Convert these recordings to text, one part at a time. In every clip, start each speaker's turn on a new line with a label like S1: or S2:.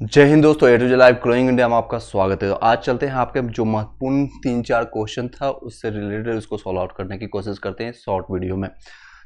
S1: जय हिंद दोस्तों, A to Z live growing India में आपका स्वागत है। तो आज चलते हैं आपके जो महत्वपूर्ण 3-4 क्वेश्चन था उससे रिलेटेड उसको सॉल्व आउट करने की कोशिश करते हैं शॉर्ट वीडियो में।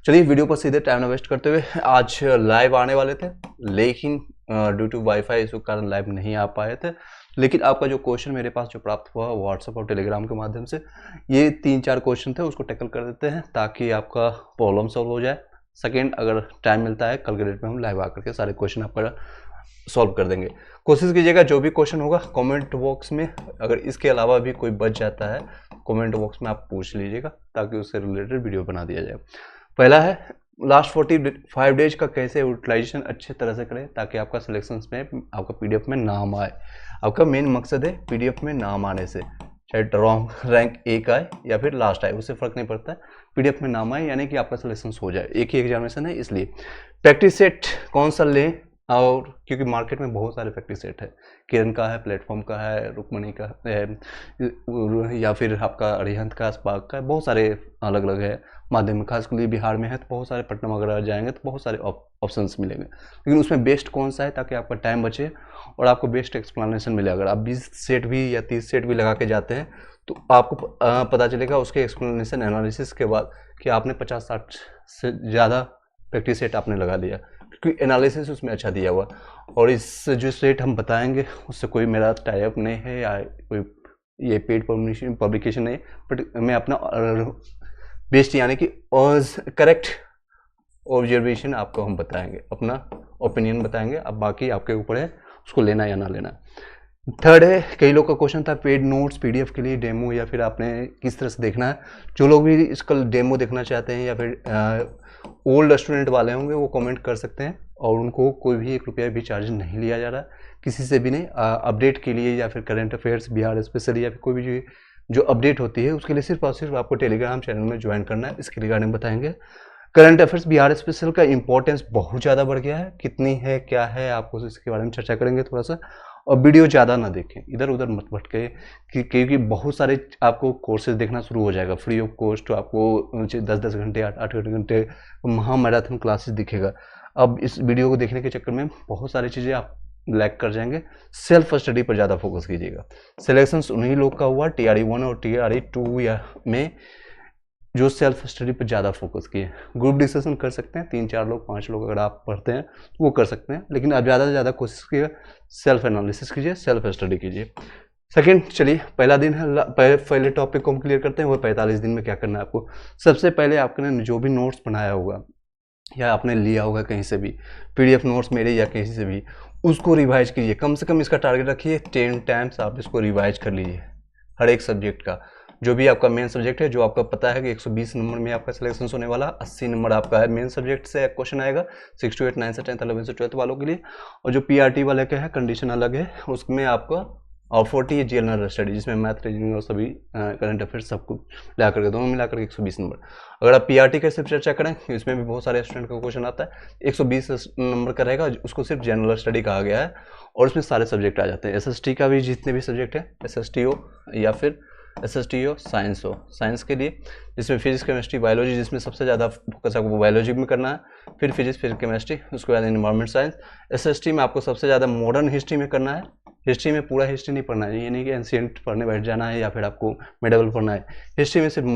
S1: चलिए वीडियो पर सीधे टाइम वेस्ट करते हुए आज लाइव आने वाले थे, लेकिन ड्यू टू वाईफाई इशू के कारण लाइव नहीं आ पाए थे। लेकिन आपका जो क्वेश्चन मेरे पास जो प्राप्त हुआ व्हाट्सएप और टेलीग्राम के माध्यम से, ये 3-4 क्वेश्चन थे, उसको टैकल कर देते हैं ताकि आपका प्रॉब्लम सॉल्व हो जाए। सेकेंड, अगर टाइम मिलता है कल के डेट में हम लाइव आकर के सारे क्वेश्चन आपका सॉल्व कर देंगे। कोशिश कीजिएगा जो भी क्वेश्चन होगा कमेंट बॉक्स में, अगर इसके अलावा भी कोई बच जाता है कमेंट बॉक्स में आप पूछ लीजिएगा ताकि उससे रिलेटेड वीडियो बना दिया जाए। पहला है, लास्ट 45 डेज का कैसे यूटिलाइजेशन अच्छे तरह से करें ताकि आपका सिलेक्शंस में आपका पीडीएफ में नाम आए। आपका मेन मकसद है पीडीएफ में नाम आने से, चाहे रॉन्ग रैंक 1 आए या फिर लास्ट आए, उससे फर्क नहीं पड़ता है, पीडीएफ में नाम आए यानी कि आपका सिलेक्शन हो जाए। एक ही एग्जामिनेशन है इसलिए प्रैक्टिस सेट कौन सा लें, और क्योंकि मार्केट में बहुत सारे प्रैक्टिस सेट है, किरण का है, प्लेटफॉर्म का है, रुकमणी का है, या फिर आपका अरिहंत का, स्पार्क का है, बहुत सारे अलग अलग है। माध्यमिक खासकर बिहार में है तो बहुत सारे, पटना वगैरह जाएंगे तो बहुत सारे ऑप्शंस मिलेंगे, लेकिन उसमें बेस्ट कौन सा है ताकि आपका टाइम बचे और आपको बेस्ट एक्सप्लेनेशन मिले। अगर आप 20 सेट भी या 30 सेट भी लगा के जाते हैं तो आपको पता चलेगा उसके एक्सप्लेनेशन एनालिसिस के बाद कि आपने 50-60 से ज़्यादा प्रैक्टिस सेट आपने लगा लिया, क्योंकि एनालिसिस उसमें अच्छा दिया हुआ। और इस जो सेट हम बताएंगे उससे कोई मेरा टाई अप नहीं है या कोई ये पेड पब्लिकेशन नहीं, बट मैं अपना बेस्ट यानी कि करेक्ट ऑब्जर्वेशन आपको हम बताएंगे, अपना ओपिनियन बताएंगे। अब बाकी आपके ऊपर है उसको लेना या ना लेना। थर्ड है, कई लोग का क्वेश्चन था पेड नोट्स पीडीएफ के लिए डेमो या फिर आपने किस तरह से देखना है। जो लोग भी इसका डेमो देखना चाहते हैं या फिर ओल्ड स्टूडेंट वाले होंगे वो कमेंट कर सकते हैं, और उनको कोई भी 1 रुपया भी चार्ज नहीं लिया जा रहा किसी से भी नहीं। अपडेट के लिए या फिर करंट अफेयर्स बिहार स्पेशल या फिर कोई भी जो अपडेट होती है उसके लिए सिर्फ और सिर्फ आपको टेलीग्राम चैनल में ज्वाइन करना है। इसके रिगार्डिंग बताएंगे। करंट अफेयर्स बिहार स्पेशल का इंपॉर्टेंस बहुत ज़्यादा बढ़ गया है, कितनी है क्या है आपको इसके बारे में चर्चा करेंगे थोड़ा सा। और वीडियो ज़्यादा ना देखें, इधर उधर मत भटके, क्योंकि बहुत सारे आपको कोर्सेज देखना शुरू हो जाएगा फ्री ऑफ कॉस्ट। आपको 10-10 घंटे 8-8 घंटे महा मैराथन क्लासेस दिखेगा। अब इस वीडियो को देखने के चक्कर में बहुत सारी चीज़ें आप लैग कर जाएंगे। सेल्फ स्टडी पर ज़्यादा फोकस कीजिएगा। सिलेक्शन उन्हीं लोग का हुआ TRE 1 और TRE 2 या में जो सेल्फ स्टडी पर ज़्यादा फोकस किए। ग्रुप डिस्कशन कर सकते हैं, 3-4 लोग 5 लोग अगर आप पढ़ते हैं तो वो कर सकते हैं, लेकिन आप ज़्यादा से ज़्यादा कोशिश कीजिए, सेल्फ एनालिसिस कीजिए, सेल्फ स्टडी कीजिए। सेकंड, चलिए पहला दिन है, पहले टॉपिक को हम क्लियर करते हैं। वो 45 दिन में क्या करना है आपको। सबसे पहले आपने जो भी नोट्स बनाया होगा या आपने लिया होगा कहीं से भी, पीडीएफ नोट्स मेरे या कहीं से भी, उसको रिवाइज कीजिए। कम से कम इसका टारगेट रखिए 10 टाइम्स आप इसको रिवाइज कर लीजिए, हर एक सब्जेक्ट का। जो भी आपका मेन सब्जेक्ट है, जो आपका पता है कि 120 नंबर में आपका सिलेक्शन होने वाला, 80 नंबर आपका है मेन सब्जेक्ट से क्वेश्चन आएगा, 6 to 8, 9 से 10, 11 से 12 वालों के लिए। और जो पीआरटी वाले का है कंडीशन अलग है, उसमें आपका और 40 जनरल स्टडी जिसमें मैथ, रीजनिंग और सभी करंट अफेयर्स सबको मिला करके, दोनों मिलाकर 120 नंबर। अगर आप पीआरटी का सिर्फ चर्चा करें, इसमें भी बहुत सारे स्टूडेंट का क्वेश्चन आता है, 120 नंबर का रहेगा, उसको सिर्फ जनरल स्टडी कहा गया है और उसमें सारे सब्जेक्ट आ जाते हैं। एसएसटी का भी जितने भी सब्जेक्ट है, एसएसटी हो या फिर एसएसटी हो, साइंस हो, साइंस के लिए जिसमें फिजिक्स, केमिस्ट्री, बायोलॉजी, जिसमें सबसे ज़्यादा फोकस आपको बायोलॉजी में करना है, फिर फिजिक्स, फिर केमिस्ट्री, उसके बाद एनवायरमेंट साइंस। एसएसटी में आपको सबसे ज़्यादा मॉडर्न हिस्ट्री में करना है। हिस्ट्री में पूरा हिस्ट्री नहीं पढ़ना है, ये नहीं कि एंशिएंट पढ़ने बैठ जाना है या फिर आपको मेडिवल पढ़ना है। हिस्ट्री में सिर्फ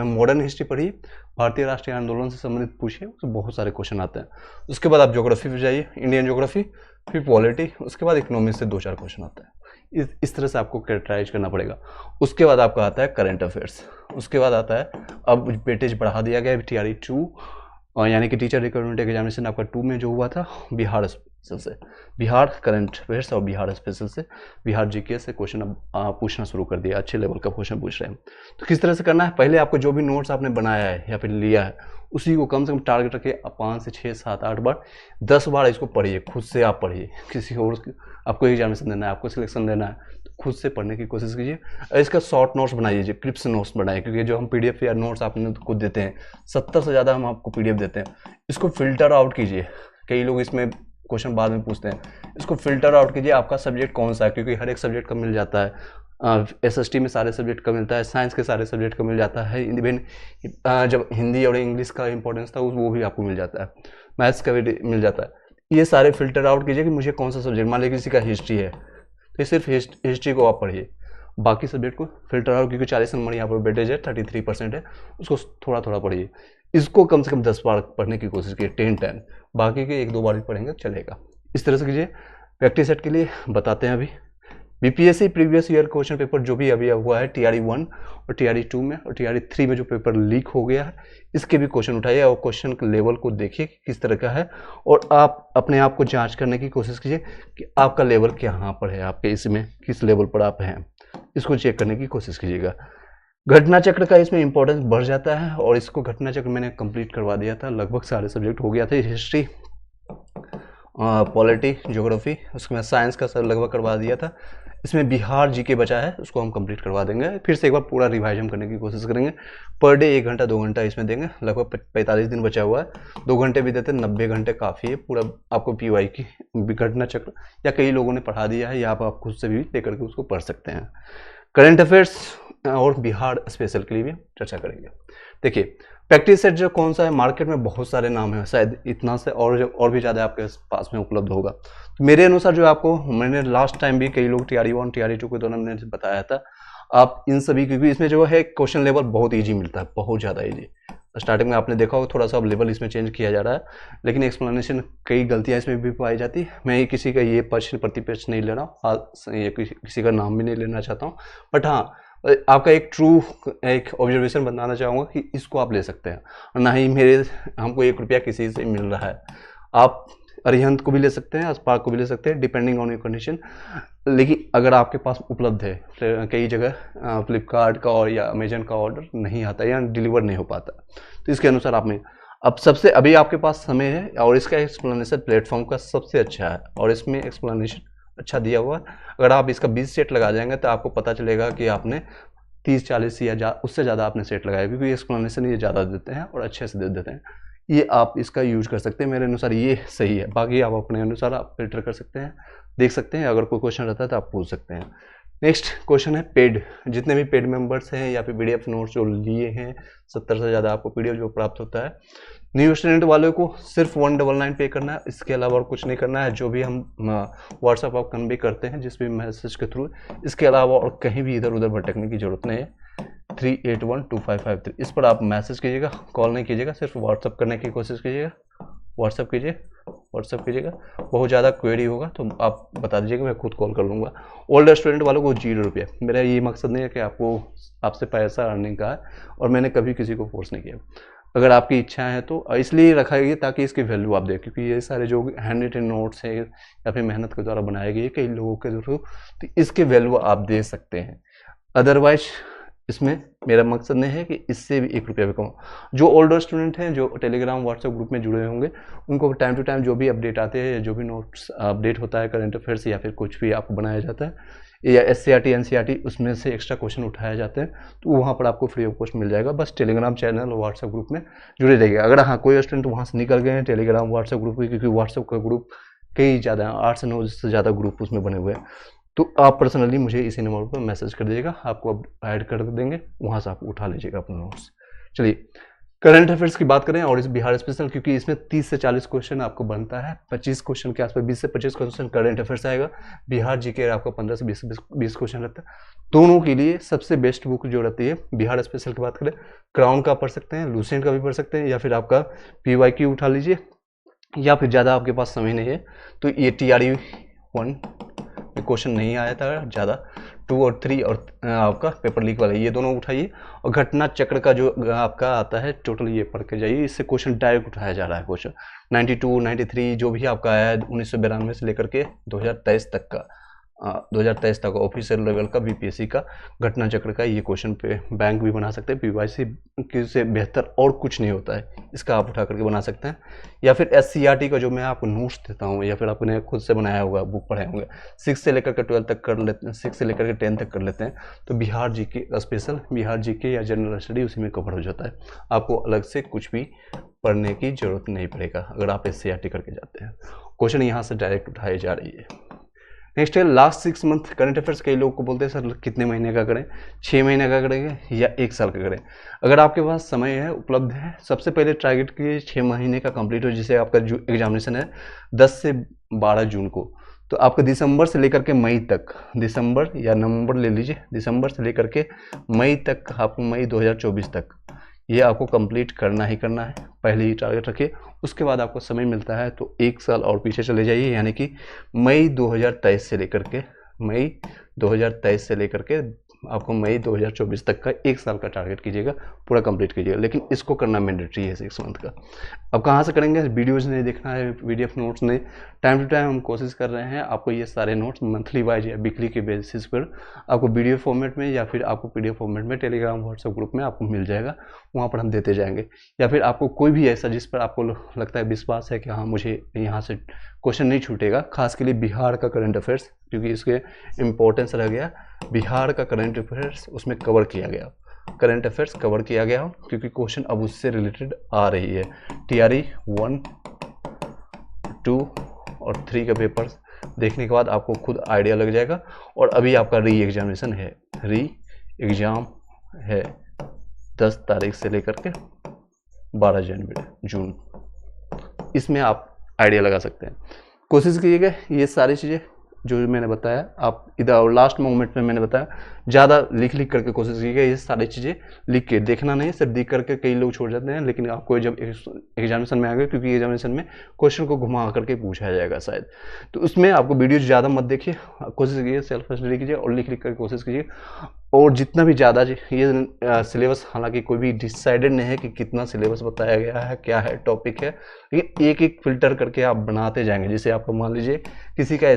S1: मॉडर्न हिस्ट्री पढ़िए, भारतीय राष्ट्रीय आंदोलन से संबंधित पूछिए, उसमें बहुत सारे क्वेश्चन आते हैं। उसके बाद आप ज्योग्राफी पे जाइए, इंडियन ज्योग्राफी, फिर पॉलिटी, उसके बाद इकोनॉमिक्स से 2-4 क्वेश्चन आते हैं। इस तरह से आपको कैरेक्टराइज करना पड़ेगा। उसके बाद आपका आता है करंट अफेयर्स। उसके बाद आता है, अब वेटेज बढ़ा दिया गया है TRE 2, यानी कि टीचर रिक्रूटमेंट एग्जामिनेशन आपका 2 में जो हुआ था, बिहार स्पेशल से, बिहार करंट अफेयर्स और बिहार स्पेशल से, बिहार जीके से क्वेश्चन अब पूछना शुरू कर दिया, अच्छे लेवल का क्वेश्चन पूछ रहे हैं। तो किस तरह से करना है, पहले आपको जो भी नोट्स आपने बनाया है या फिर लिया है उसी को कम से कम टारगेट रखिए, 5 से 6, 7, 8 बार, 10 बार इसको पढ़िए, खुद से आप पढ़िए। किसी और आपको एग्जामिनेशन देना है, आपको सिलेक्शन देना है, तो खुद से पढ़ने की कोशिश कीजिए। इसका शॉर्ट नोट्स बनाइए, क्लिप्स नोट्स बनाइए, क्योंकि जो हम पीडीएफ या नोट्स आपने खुद देते हैं, 70 से ज़्यादा हम आपको पीडीएफ देते हैं, इसको फिल्टर आउट कीजिए। कई लोग इसमें क्वेश्चन बाद में पूछते हैं, इसको फिल्टर आउट कीजिए, आपका सब्जेक्ट कौन सा है, क्योंकि हर एक सब्जेक्ट का मिल जाता है। एसएसटी में सारे सब्जेक्ट का मिलता है, साइंस के सारे सब्जेक्ट का मिल जाता है, इवन जब हिंदी और इंग्लिश का इंपॉर्टेंस था वो भी आपको मिल जाता है, मैथ्स का भी मिल जाता है। ये सारे फिल्टर आउट कीजिए कि मुझे कौन सा सब्जेक्ट, मान लीजिए किसी का हिस्ट्री है तो ये सिर्फ हिस्ट्री को आप पढ़िए, बाकी सब्जेक्ट को फिल्टर आउट, क्योंकि 40 नंबर यहाँ पर वेटेज है, 33% है, उसको थोड़ा थोड़ा पढ़िए। इसको कम से कम 10 बार पढ़ने की कोशिश कीजिए, 10, बाकी के 1-2 बार भी पढ़ेंगे चलेगा। इस तरह से कीजिए। प्रैक्टिस सेट के लिए बताते हैं अभी BPSC previous year question paper जो भी अभी हुआ है TRE 1 और TRE 2 में और TRE 3 में जो पेपर लीक हो गया है, इसके भी क्वेश्चन उठाइए और क्वेश्चन के लेवल को देखिए कि किस तरह का है, और आप अपने आप को जांच करने की कोशिश कीजिए कि आपका लेवल कहाँ पर है, आपके इसमें किस लेवल पर आप हैं, इसको चेक करने की कोशिश कीजिएगा। घटना चक्र का इसमें इंपॉर्टेंस बढ़ जाता है, और इसको घटना चक्र मैंने कंप्लीट करवा दिया था, लगभग सारे सब्जेक्ट हो गया था, हिस्ट्री, पॉलिटी, ज्योग्राफी, उसमें साइंस का सब लगभग करवा दिया था। इसमें बिहार जीके बचा है, उसको हम कंप्लीट करवा देंगे, फिर से एक बार पूरा रिवाइज हम करने की कोशिश करेंगे। पर डे 1 घंटा 2 घंटा इसमें देंगे, लगभग 45 दिन बचा हुआ है, 2 घंटे भी देते हैं, 90 घंटे काफ़ी है पूरा आपको पीवाई की घटना चक्र, या कई लोगों ने पढ़ा दिया है, या आप खुद से भी लेकर के उसको पढ़ सकते हैं। करंट अफेयर्स और बिहार स्पेशल के लिए भी चर्चा करेंगे। देखिए प्रैक्टिस सेट जो कौन सा है, मार्केट में बहुत सारे नाम है, शायद इतना से और भी ज़्यादा आपके पास में उपलब्ध होगा। तो मेरे अनुसार जो आपको, मैंने लास्ट टाइम भी कई लोग TRE 1 TRE 2 के दौरान मैंने बताया था, आप इन सभी, क्योंकि इसमें जो है क्वेश्चन लेवल बहुत ईजी मिलता है, बहुत ज़्यादा ईजी। स्टार्टिंग में आपने देखा होगा थोड़ा सा अब लेवल इसमें चेंज किया जा रहा है, लेकिन एक्सप्लेनेशन कई गलतियाँ इसमें भी पाई जाती है। मैं किसी का ये पक्ष प्रतिपक्ष नहीं ले रहा हूँ, ये किसी का नाम भी नहीं लेना चाहता हूँ, बट हाँ आपका एक ट्रू एक ऑब्जर्वेशन बताना चाहूँगा कि इसको आप ले सकते हैं, और ना ही हमको 1 रुपया किसी से मिल रहा है। आप अरिहंत को भी ले सकते हैं, स्पार्क को भी ले सकते हैं, डिपेंडिंग ऑन योर कंडीशन। लेकिन अगर आपके पास उपलब्ध है, कई जगह फ्लिपकार्ट का और या अमेजन का ऑर्डर नहीं आता या डिलीवर नहीं हो पाता, तो इसके अनुसार आप में अब सबसे अभी आपके पास समय है, और इसका एक्सप्लेनेशन प्लेटफॉर्म का सबसे अच्छा है, और इसमें एक्सप्लेनेशन अच्छा दिया हुआ है। अगर आप इसका 20 सेट लगा जाएंगे तो आपको पता चलेगा कि आपने 30-40 या उससे ज़्यादा आपने सेट लगाया, क्योंकि एक्सप्लेनेशन ये ज़्यादा देते हैं और अच्छे से दे देते हैं। ये आप इसका यूज कर सकते हैं, मेरे अनुसार ये सही है। बाकी आप अपने अनुसार आप फिल्टर कर सकते हैं, देख सकते हैं, अगर कोई क्वेश्चन रहता है तो आप पूछ सकते हैं। नेक्स्ट क्वेश्चन है पेड, जितने भी पेड मेंबर्स हैं या फिर PDF नोट्स जो लिए हैं, 70 से ज़्यादा आपको PDF जो प्राप्त होता है। न्यू स्टूडेंट वालों को सिर्फ 199 पे करना है, इसके अलावा और कुछ नहीं करना है। जो भी हम व्हाट्सएप आप कन्वे करते हैं जिस भी मैसेज के थ्रू, इसके अलावा और कहीं भी इधर उधर भटकने की जरूरत नहीं है। 3812553 इस पर आप मैसेज कीजिएगा, कॉल नहीं कीजिएगा, सिर्फ व्हाट्सएप करने की कोशिश कीजिएगा, व्हाट्सएप कीजिएगा। बहुत ज़्यादा क्वेरी होगा तो आप बता दीजिएगा, मैं खुद कॉल कर लूँगा। ओल्डर स्टूडेंट वालों को 0 रुपया। मेरा ये मकसद नहीं है कि आपसे पैसा अर्निंग का है, और मैंने कभी किसी को फोर्स नहीं किया। अगर आपकी इच्छा है तो इसलिए रखा गया ताकि इसकी वैल्यू आप दें, क्योंकि ये सारे जो हैंड रिटन नोट्स हैं या फिर मेहनत के द्वारा बनाए गए कई लोगों के थ्रू, तो इसके वैल्यू आप दे सकते हैं। अदरवाइज इसमें मेरा मकसद नहीं है कि इससे भी 1 रुपया भी कमाओ। जो ओल्डर स्टूडेंट हैं जो टेलीग्राम व्हाट्सएप ग्रुप में जुड़े होंगे, उनको टाइम टू टाइम जो भी अपडेट आते हैं, जो भी नोट्स अपडेट होता है करंट अफेयर्स या फिर कुछ भी आपको बनाया जाता है, या SCRT NCRT उसमें से एक्स्ट्रा क्वेश्चन उठाए जाते हैं, तो वहाँ पर आपको फ्री ऑफ कॉस्ट मिल जाएगा। बस टेलीग्राम चैनल और व्हाट्सएप ग्रुप में जुड़े रहिएगा। अगर हाँ कोई स्टूडेंट वहाँ से निकल गए हैं टेलीग्राम व्हाट्सएप ग्रुप में, क्योंकि व्हाट्सएप का ग्रुप कई ज़्यादा 8 से 9 से ज़्यादा ग्रुप उसमें बने हुए हैं, तो आप पर्सनली मुझे इसी नंबर पर मैसेज कर दीजिएगा, आपको अब ऐड कर देंगे, वहाँ से आप उठा लीजिएगा अपने नोट्स। चलिए करंट अफेयर्स की बात करें, और इस बिहार स्पेशल, क्योंकि इसमें 30 से 40 क्वेश्चन आपको बनता है, 25 क्वेश्चन के आसपास, 20 से 25 क्वेश्चन करंट अफेयर्स आएगा। बिहार जीके आपका 15 से 20 क्वेश्चन रहता है। दोनों के लिए सबसे बेस्ट बुक जो रहती है, बिहार स्पेशल की बात करें, क्राउन का पढ़ सकते हैं, लूसेंट का भी पढ़ सकते हैं, या फिर आपका PYQ उठा लीजिए, या फिर ज़्यादा आपके पास समय नहीं है तो ये TRE 1 में क्वेश्चन नहीं आया था ज़्यादा, 2 और 3 और आपका पेपर लीक वाला, ये दोनों उठाइए। और घटना चक्र का जो आपका आता है टोटल, ये पढ़ के जाइए, इससे क्वेश्चन डायरेक्ट उठाया जा रहा है। क्वेश्चन 92, 93 जो भी आपका आया है 1992 से लेकर के 2023 तक का, 2023 तक ऑफिशियल लेवल का BPSC का घटना चक्र का ये क्वेश्चन पे बैंक भी बना सकते हैं। PYC से बेहतर और कुछ नहीं होता है, इसका आप उठा करके बना सकते हैं। या फिर SCRT का जो मैं आपको नोट्स देता हूँ, या फिर आपने खुद से बनाया होगा, बुक पढ़ाए होंगे, 6 से लेकर के 12 तक कर लेते हैं, 6 से लेकर के 10 तक कर लेते हैं, तो Bihar GK special, Bihar GK या जनरल स्टडी उसी में कवर हो जाता है। आपको अलग से कुछ भी पढ़ने की जरूरत नहीं पड़ेगा अगर आप SCRT करके जाते हैं। क्वेश्चन यहाँ से डायरेक्ट उठाए जा रही है। नेक्स्ट है लास्ट 6 मंथ करंट अफेयर्स। कई लोग को बोलते हैं सर कितने महीने का करें, 6 महीने का करेंगे या 1 साल का करें। अगर आपके पास समय है, उपलब्ध है, सबसे पहले टारगेट कीजिए 6 महीने का कंप्लीट हो, जिसे आपका जो एग्जामिनेशन है 10 से 12 जून को। तो आपका दिसंबर से लेकर के मई तक, दिसंबर या नवंबर ले लीजिए, दिसंबर से लेकर के मई तक, आपको मई 2024 तक ये आपको कंप्लीट करना ही करना है। पहले ही टारगेट रखिए। उसके बाद आपको समय मिलता है तो 1 साल और पीछे चले जाइए, यानी कि मई 2023 से लेकर के, मई 2023 से लेकर के आपको मई 2024 तक का 1 साल का टारगेट कीजिएगा, पूरा कंप्लीट कीजिएगा। लेकिन इसको करना मैंडेटरी है 6 मंथ का। अब कहाँ से करेंगे? वीडियोज़ नहीं देखना है, PDF नोट्स नहीं, टाइम टू टाइम हम कोशिश कर रहे हैं आपको ये सारे नोट्स मंथली वाइज या वीकली के बेसिस पर आपको वीडियो फॉर्मेट में या फिर आपको PDF फॉर्मेट में टेलीग्राम व्हाट्सएप ग्रुप में आपको मिल जाएगा, वहाँ पर हम देते जाएंगे। या फिर आपको कोई भी ऐसा जिस पर आपको लगता है, विश्वास है कि हाँ मुझे यहाँ से क्वेश्चन नहीं छूटेगा, खास के लिए बिहार का करंट अफेयर्स, क्योंकि इसके इम्पोर्टेंस रह गया, बिहार का करंट अफेयर्स उसमें कवर किया गया, करंट अफेयर्स कवर किया गया हो, क्योंकि क्वेश्चन अब उससे रिलेटेड आ रही है। TRE 1, 2 और 3 का पेपर देखने के बाद आपको खुद आइडिया लग जाएगा। और अभी आपका री एग्जामिनेशन है, री एग्ज़ाम है 10 तारीख से लेकर के 12 जून, इसमें आप आइडिया लगा सकते हैं। कोशिश कीजिएगा ये सारी चीज़ें जो मैंने बताया, आप इधर लास्ट मोमेंट में मैंने बताया, ज़्यादा लिख करके कोशिश कीजिएगा। ये सारी चीज़ें लिख के देखना नहीं, सिर्फ देख करके कई लोग छोड़ जाते हैं। लेकिन आपको जब एग्जामिनेशन में आ गए, क्योंकि एग्जामिनेशन में क्वेश्चन को घुमा करके पूछा जाएगा शायद, तो उसमें आपको वीडियो ज़्यादा मत देखिए, कोशिश कीजिए सेल्फ स्टडी कीजिए और लिख करके कोशिश कीजिए। और जितना भी ज़्यादा ये सिलेबस, हालांकि कोई भी डिसाइडेड नहीं है कि कितना सिलेबस बताया गया है, क्या है टॉपिक है, लेकिन एक एक फिल्टर करके आप बनाते जाएंगे। जैसे आपको मान लीजिए किसी का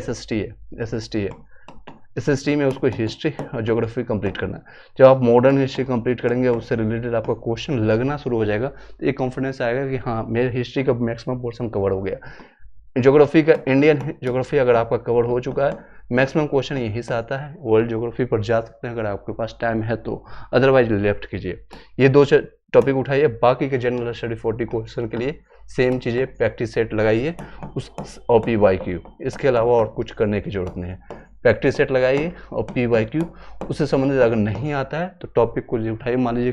S1: SST में उसको हिस्ट्री और ज्योग्राफी कंप्लीट करना है। जब आप मॉडर्न हिस्ट्री कंप्लीट करेंगे, उससे रिलेटेड आपका क्वेश्चन लगना शुरू हो जाएगा, तो एक कॉन्फिडेंस आएगा कि हाँ मेरे हिस्ट्री का मैक्सिमम पोर्शन कवर हो गया। ज्योग्राफी का, इंडियन ज्योग्राफी अगर आपका कवर हो चुका है, मैक्सिमम क्वेश्चन यहीं से आता है। वर्ल्ड ज्योग्राफी पर जा सकते हैं अगर आपके पास टाइम है तो, अदरवाइज लेफ्ट कीजिए। ये 2 टॉपिक उठाइए। बाकी के जनरल स्टडी 40 क्वेश्चन के लिए सेम चीज़ें, प्रैक्टिस सेट लगाइए उस OPYQ, इसके अलावा और कुछ करने की जरूरत नहीं है। प्रैक्टिस सेट लगाइए और PYQ उससे संबंधित अगर नहीं आता है तो टॉपिक को उठाइए। मान लीजिए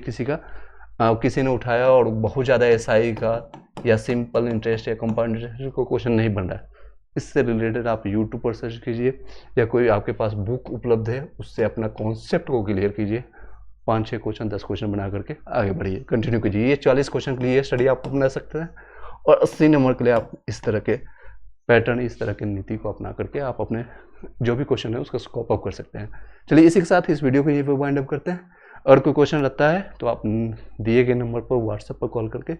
S1: किसी ने उठाया और बहुत ज़्यादा SI का या सिंपल इंटरेस्ट या कंपाउंड इंटरेस्ट को क्वेश्चन नहीं बन रहा है, इससे रिलेटेड आप YouTube पर सर्च कीजिए या कोई आपके पास बुक उपलब्ध है, उससे अपना कॉन्सेप्ट को क्लियर कीजिए। 5-6 क्वेश्चन 10 क्वेश्चन बना करके आगे बढ़िए, कंटिन्यू कीजिए। ये 40 क्वेश्चन के लिए स्टडी आप अपना सकते हैं और 80 नंबर के लिए आप इस तरह के पैटर्न, इस तरह की नीति को अपना करके आप अपने जो भी क्वेश्चन है उसका स्कोप अप कर सकते हैं। चलिए इसी के साथ इस वीडियो को यहीं पर वाइंड अप करते हैं। और कोई क्वेश्चन रहता है तो आप दिए गए नंबर पर व्हाट्सएप पर कॉल करके,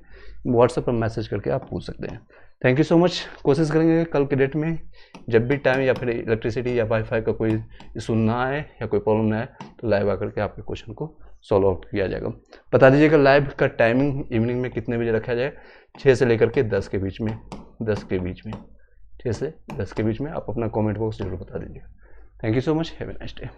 S1: व्हाट्सएप पर मैसेज करके आप पूछ सकते हैं। Thank you so much. कोशिश करेंगे कल के डेट में जब भी टाइम या फिर इलेक्ट्रिसिटी या वाईफाई का कोई इशू ना आए या कोई प्रॉब्लम ना आए तो लाइव आकर के आपके क्वेश्चन को सॉल्व आउट किया जाएगा। बता दीजिएगा लाइव का टाइमिंग इवनिंग में कितने बजे रखा जाए? 6 से लेकर के 10 के बीच में, 6 से 10 के बीच में। आप अपना कमेंट बॉक्स जरूर बता दीजिएगा। Thank you so much, have a nice day.